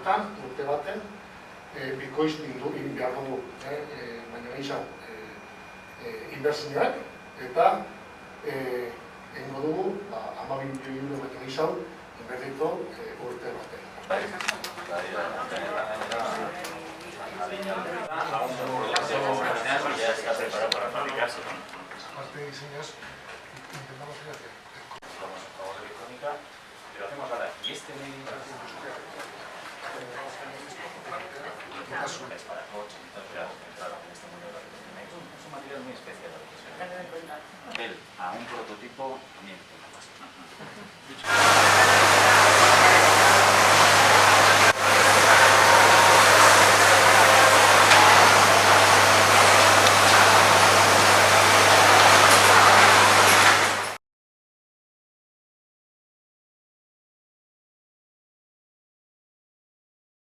bertan, urte baten, bikoiztu egin behar dugu, baina izan inbertsioak, eta egingo dugu, 12 milioi euro baino izan, inbertitu urte baten. Ya está preparado para fabricarse, ¿no? Parte de diseños, intentamos ir hacia Vamos a electrónica, pero hacemos ahora. ¿Y este medio industrial? Es para coche, claro, en este mundo de la electrónica. Es un material muy especial. Él, a un prototipo, también.